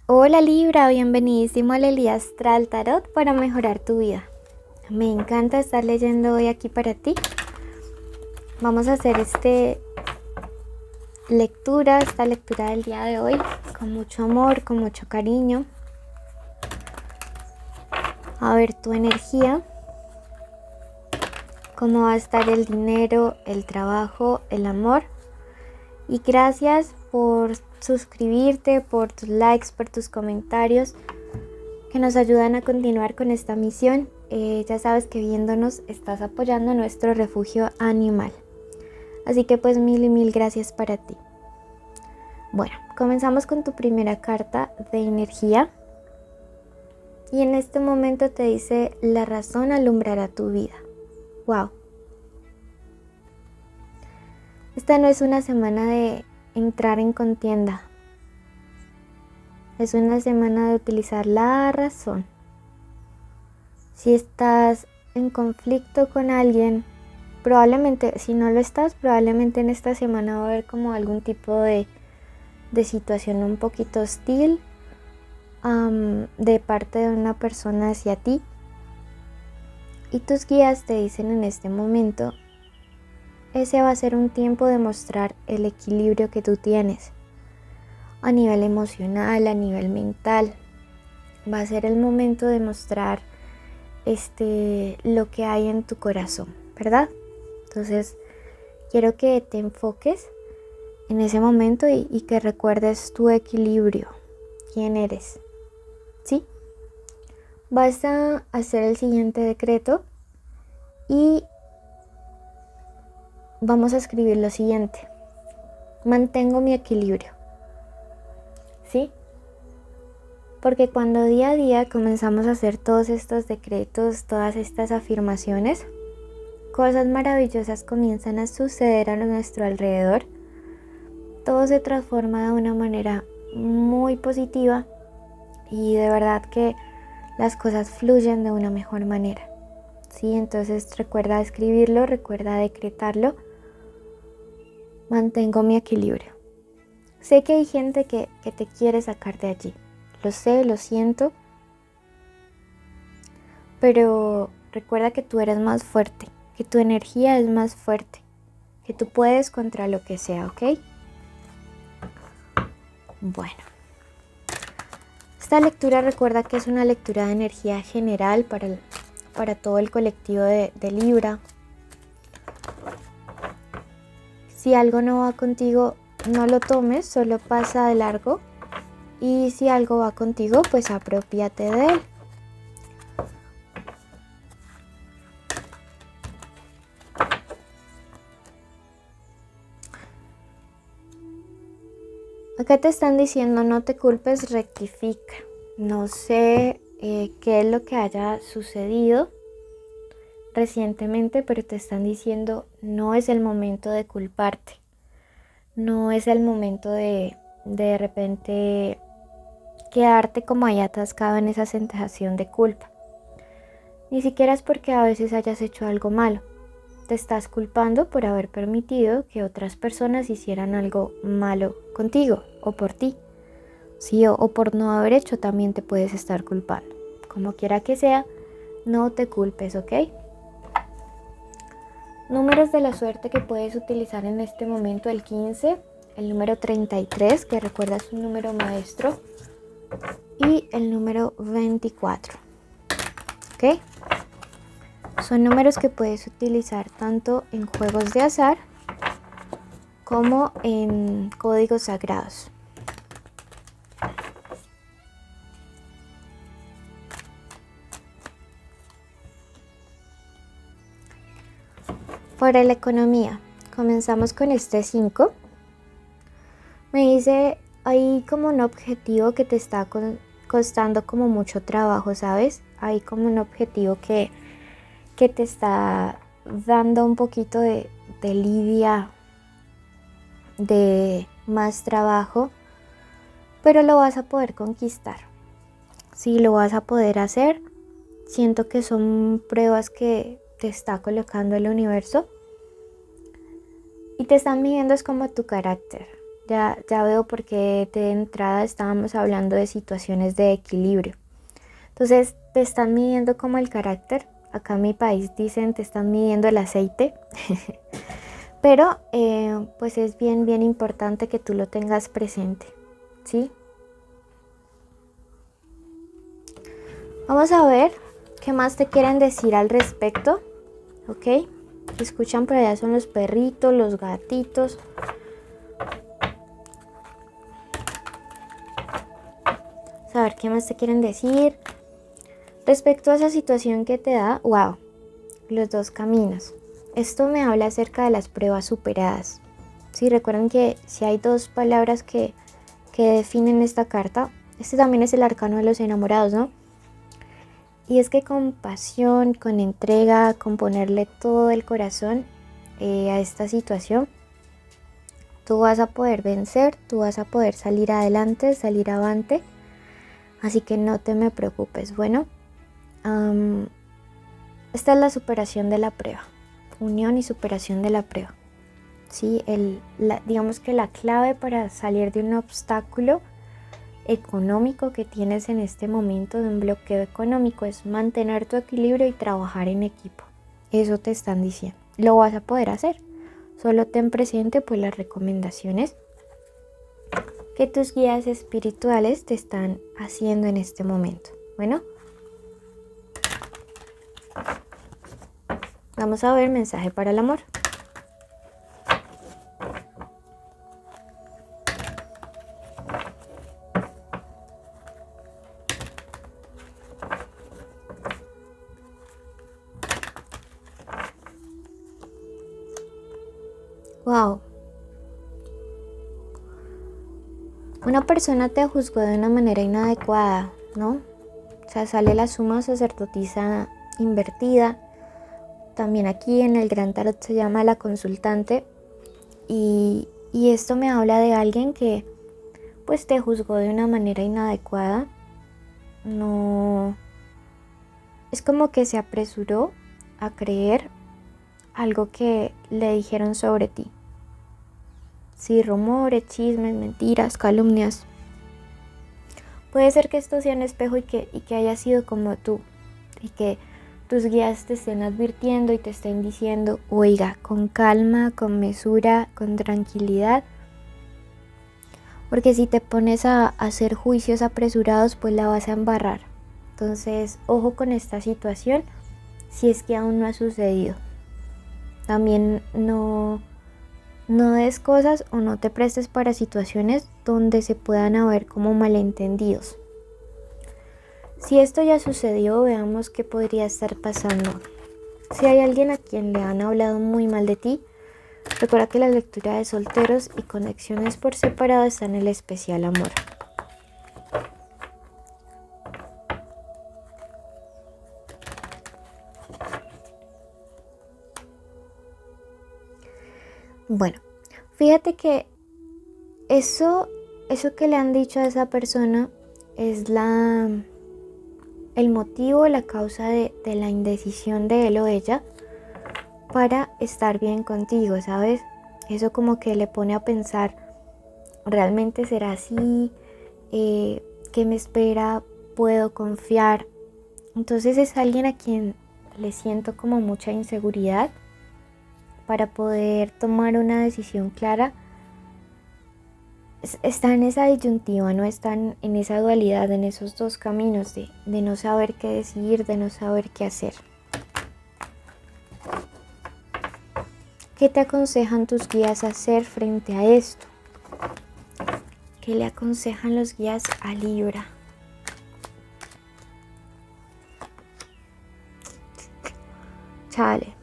Hola Libra, bienvenidísimo al Elías Astral Tarot para mejorar tu vida. Me encanta estar leyendo hoy aquí para ti. Vamos a hacer esta lectura del día de hoy con mucho amor, con mucho cariño. A ver tu energía, cómo va a estar el dinero, el trabajo, el amor. Y gracias por suscribirte, por tus likes, por tus comentarios que nos ayudan a continuar con esta misión. Ya sabes que viéndonos estás apoyando nuestro refugio animal. Así que pues mil y mil gracias para ti. Bueno, comenzamos con tu primera carta de energía. Y en este momento te dice: la razón alumbrará tu vida. Wow. Esta no es una semana de entrar en contienda. Es una semana de utilizar la razón. Si estás en conflicto con alguien, probablemente, si no lo estás, probablemente en esta semana va a haber como algún tipo de situación un poquito hostil de parte de una persona hacia ti. Y tus guías te dicen en este momento: ese va a ser un tiempo de mostrar el equilibrio que tú tienes a nivel emocional, a nivel mental. Va a ser el momento de mostrar lo que hay en tu corazón, ¿verdad? Entonces quiero que te enfoques en ese momento y que recuerdes tu equilibrio, quién eres, ¿sí? Vas a hacer el siguiente decreto y vamos a escribir lo siguiente: mantengo mi equilibrio, ¿sí? Porque cuando día a día comenzamos a hacer todos estos decretos, todas estas afirmaciones, cosas maravillosas comienzan a suceder a nuestro alrededor. Todo se transforma de una manera muy positiva y de verdad que las cosas fluyen de una mejor manera, ¿sí? Entonces recuerda escribirlo, recuerda decretarlo. Mantengo mi equilibrio. Sé que hay gente que te quiere sacar de allí. Lo sé, lo siento. Pero recuerda que tú eres más fuerte, que tu energía es más fuerte, que tú puedes contra lo que sea, ¿ok? Bueno. Esta lectura, recuerda que es una lectura de energía general para todo el colectivo de Libra. Si algo no va contigo, no lo tomes, solo pasa de largo. Y si algo va contigo, pues aprópiate de él. Acá te están diciendo: no te culpes, rectifica. No sé qué es lo que haya sucedido recientemente, pero te están diciendo: no es el momento de culparte. No es el momento de repente quedarte como ahí atascado en esa sensación de culpa. Ni siquiera es porque a veces hayas hecho algo malo. Te estás culpando por haber permitido que otras personas hicieran algo malo contigo o por ti. Sí, o por no haber hecho también te puedes estar culpando. Como quiera que sea, no te culpes, ¿ok? Números de la suerte que puedes utilizar en este momento: el 15, el número 33, que recuerda es un número maestro, y el número 24, ¿ok? Son números que puedes utilizar tanto en juegos de azar como en códigos sagrados. Para la economía, comenzamos con este 5. Me dice: hay como un objetivo que te está costando como mucho trabajo, ¿sabes? Hay como un objetivo que te está dando un poquito de lidia, de más trabajo, pero lo vas a poder conquistar. Sí, lo vas a poder hacer. Siento que son pruebas que te está colocando el universo y te están midiendo es como tu carácter. Ya veo por qué de entrada estábamos hablando de situaciones de equilibrio. Entonces te están midiendo como el carácter. Acá en mi país dicen te están midiendo el aceite. Pero pues es bien importante que tú lo tengas presente, ¿sí? Vamos a ver qué más te quieren decir al respecto, ¿ok? Escuchan por allá son los perritos, los gatitos. Vamos a ver qué más te quieren decir. Respecto a esa situación que te da, wow, los dos caminos. Esto me habla acerca de las pruebas superadas. Sí, recuerden que si hay dos palabras que definen esta carta, este también es el arcano de los enamorados, ¿no? Y es que con pasión, con entrega, con ponerle todo el corazón a esta situación, tú vas a poder vencer, tú vas a poder salir adelante, salir avante. Así que no te me preocupes. Bueno, esta es la superación de la prueba. Unión y superación de la prueba. ¿Sí? Digamos que la clave para salir de un obstáculo económico que tienes en este momento, de un bloqueo económico, es mantener tu equilibrio y trabajar en equipo. Eso te están diciendo. Lo vas a poder hacer. Solo ten presente pues las recomendaciones que tus guías espirituales te están haciendo en este momento. Bueno, vamos a ver mensaje para el amor. Wow. Una persona te juzgó de una manera inadecuada, ¿no? O sea, sale la suma sacerdotisa invertida. También aquí en el Gran Tarot se llama la consultante. Y esto me habla de alguien que pues te juzgó de una manera inadecuada. No. Es como que se apresuró a creer algo que le dijeron sobre ti. Sí, rumores, chismes, mentiras, calumnias. Puede ser que esto sea un espejo y que haya sido como tú. Y que tus guías te estén advirtiendo y te estén diciendo, oiga, con calma, con mesura, con tranquilidad. Porque si te pones a hacer juicios apresurados, pues la vas a embarrar. Entonces, ojo con esta situación si es que aún no ha sucedido. También no des cosas o no te prestes para situaciones donde se puedan haber como malentendidos. Si esto ya sucedió, veamos qué podría estar pasando. Si hay alguien a quien le han hablado muy mal de ti, recuerda que la lectura de solteros y conexiones por separado está en el especial amor. Bueno, fíjate que eso que le han dicho a esa persona es el motivo, la causa de la indecisión de él o ella para estar bien contigo, ¿sabes? Eso como que le pone a pensar, ¿realmente será así? ¿Qué me espera? ¿Puedo confiar? Entonces es alguien a quien le siento como mucha inseguridad para poder tomar una decisión clara. Está en esa disyuntiva, ¿no? Están en esa dualidad, en esos dos caminos de no saber qué decidir, de no saber qué hacer. ¿Qué te aconsejan tus guías hacer frente a esto? ¿Qué le aconsejan los guías a Libra? Chale.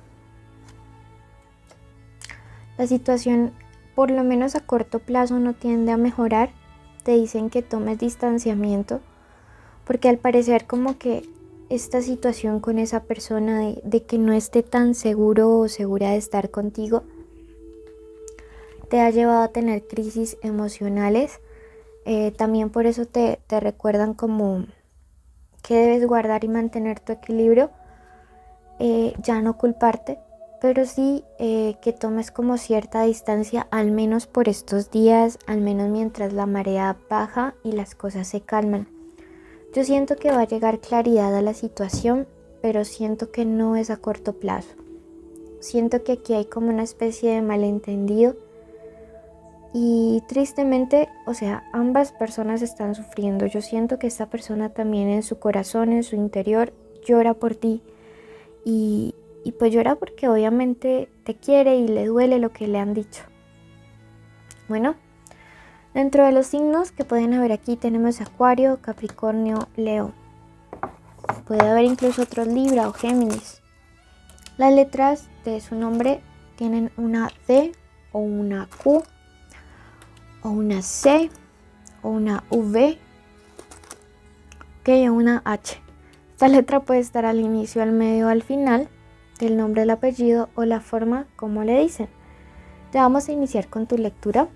La situación, por lo menos a corto plazo, no tiende a mejorar. Te dicen que tomes distanciamiento, porque al parecer como que esta situación con esa persona de que no esté tan seguro o segura de estar contigo, te ha llevado a tener crisis emocionales. También por eso te recuerdan como que debes guardar y mantener tu equilibrio, ya no culparte, pero sí que tomes como cierta distancia, al menos por estos días, al menos mientras la marea baja y las cosas se calman. Yo siento que va a llegar claridad a la situación, pero siento que no es a corto plazo. Siento que aquí hay como una especie de malentendido y tristemente, o sea, ambas personas están sufriendo. Yo siento que esta persona también en su corazón, en su interior, llora por ti y pues llora porque obviamente te quiere y le duele lo que le han dicho. Bueno, dentro de los signos que pueden haber aquí tenemos Acuario, Capricornio, Leo. Puede haber incluso otros Libra o Géminis. Las letras de su nombre tienen una D o una Q o una C o una V, o una H. Esta letra puede estar al inicio, al medio o al final del nombre, el apellido o la forma como le dicen. Ya vamos a iniciar con tu lectura,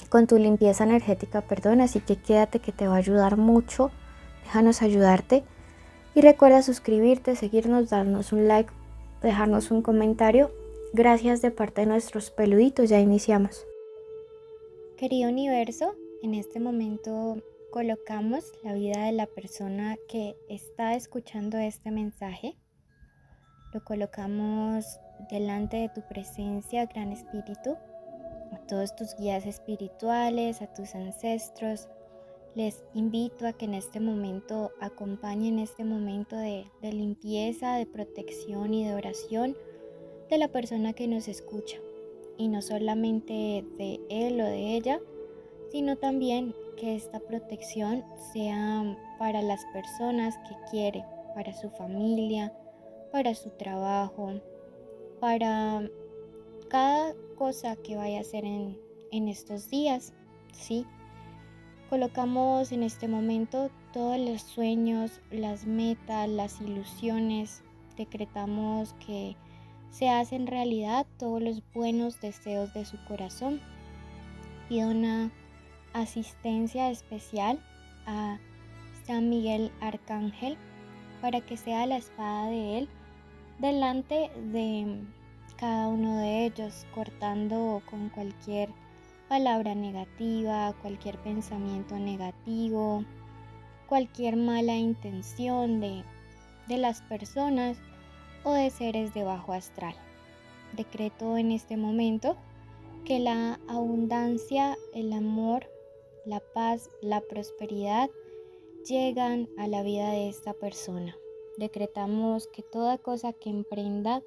con tu limpieza energética, así que quédate que te va a ayudar mucho. Déjanos ayudarte y recuerda suscribirte, seguirnos, darnos un like, dejarnos un comentario. Gracias de parte de nuestros peluditos, ya iniciamos. Querido universo, en este momento colocamos la vida de la persona que está escuchando este mensaje. Lo colocamos delante de tu presencia, Gran Espíritu, a todos tus guías espirituales, a tus ancestros. Les invito a que en este momento acompañen este momento de limpieza, de protección y de oración de la persona que nos escucha. Y no solamente de él o de ella, sino también que esta protección sea para las personas que quiere, para su familia, para su trabajo, para cada cosa que vaya a hacer en estos días, ¿sí? Colocamos en este momento todos los sueños, las metas, las ilusiones. Decretamos que se hacen realidad todos los buenos deseos de su corazón. Pido una asistencia especial a San Miguel Arcángel para que sea la espada de él delante de cada uno de ellos, cortando con cualquier palabra negativa, cualquier pensamiento negativo, cualquier mala intención de las personas o de seres de bajo astral. Decreto en este momento que la abundancia, el amor, la paz, la prosperidad llegan a la vida de esta persona. Decretamos que toda cosa que emprenda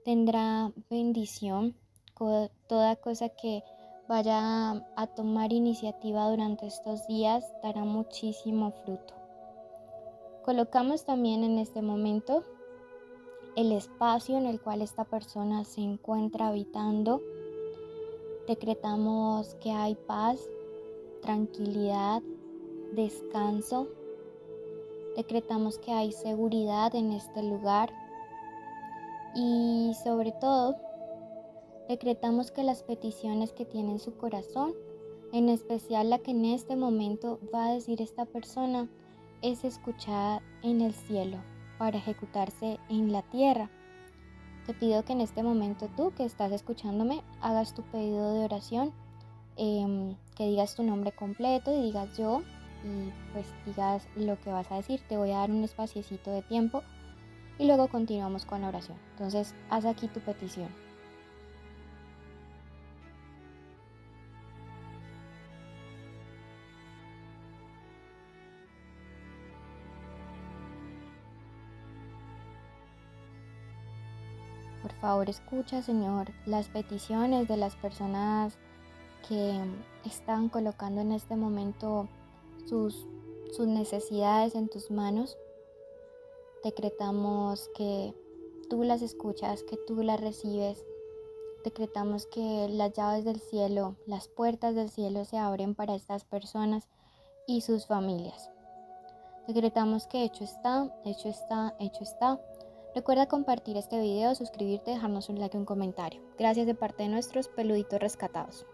tendrá bendición, toda cosa que vaya a tomar iniciativa durante estos días dará muchísimo fruto. Colocamos también en este momento el espacio en el cual esta persona se encuentra habitando. Decretamos que hay paz, tranquilidad, descanso. Decretamos que hay seguridad en este lugar y sobre todo decretamos que las peticiones que tiene en su corazón, en especial la que en este momento va a decir esta persona, es escuchada en el cielo para ejecutarse en la tierra. Te pido que en este momento tú que estás escuchándome hagas tu pedido de oración, que digas tu nombre completo y digas yo y pues digas lo que vas a decir. Te voy a dar un espaciecito de tiempo y luego continuamos con la oración. Entonces haz aquí tu petición. Por favor, escucha, Señor, las peticiones de las personas que están colocando en este momento sus necesidades en tus manos. Decretamos que tú las escuchas, que tú las recibes. Decretamos que las llaves del cielo, las puertas del cielo se abren para estas personas y sus familias. Decretamos que hecho está, hecho está, hecho está. Recuerda compartir este video, suscribirte, dejarnos un like y un comentario. Gracias de parte de nuestros peluditos rescatados.